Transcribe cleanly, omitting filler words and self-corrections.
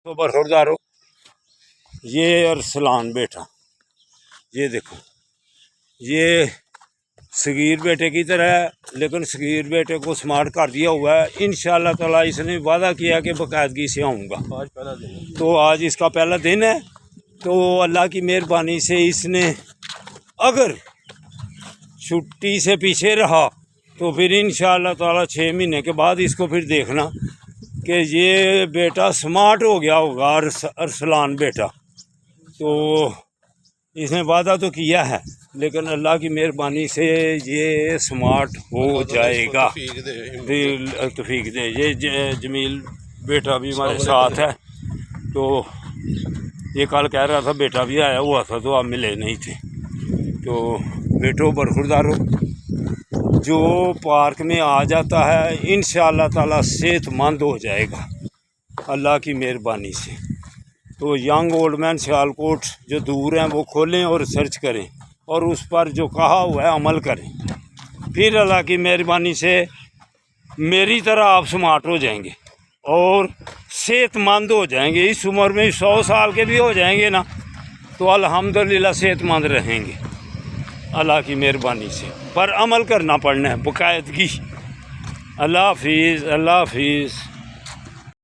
तो बरखुरदारो, ये अरसलान बेटा, ये देखो, ये सगीर बेटे की तरह है, लेकिन सगीर बेटे को स्मार्ट कर दिया हुआ है। इंशाअल्लाह ताला इसने वादा किया कि बाकायदगी से आऊँगा। आज पहला दिन है। तो आज इसका पहला दिन है। तो अल्लाह की मेहरबानी से इसने अगर छुट्टी से पीछे रहा तो फिर इंशाअल्लाह ताला 6 महीने के बाद इसको फिर देखना कि ये बेटा स्मार्ट हो गया होगा, अरसलान बेटा। तो इसने वादा तो किया है, लेकिन अल्लाह की मेहरबानी से ये स्मार्ट हो जाएगा। तौफीक दे। ये जमील बेटा भी हमारे साथ है। तो ये कल कह रहा था बेटा भी आया हुआ था, तो आप मिले नहीं थे। तो बेटो बरखुरदारो, जो पार्क में आ जाता है इंशाअल्लाह ताला सेहतमंद हो जाएगा अल्लाह की मेहरबानी से। तो यंग ओल्ड मैन सियालकोट जो दूर हैं वो खोलें और सर्च करें और उस पर जो कहा हुआ है अमल करें, फिर अल्लाह की मेहरबानी से मेरी तरह आप स्मार्ट हो जाएंगे और सेहतमंद हो जाएंगे। इस उम्र में 100 साल के भी हो जाएंगे ना, तो अल्हम्दुलिल्लाह सेहतमंद रहेंगे अल्लाह की मेहरबानी से। पर अमल करना पड़ना है, बाकायदगी। अल्लाह हाफिज़, अल्लाह हाफिज़।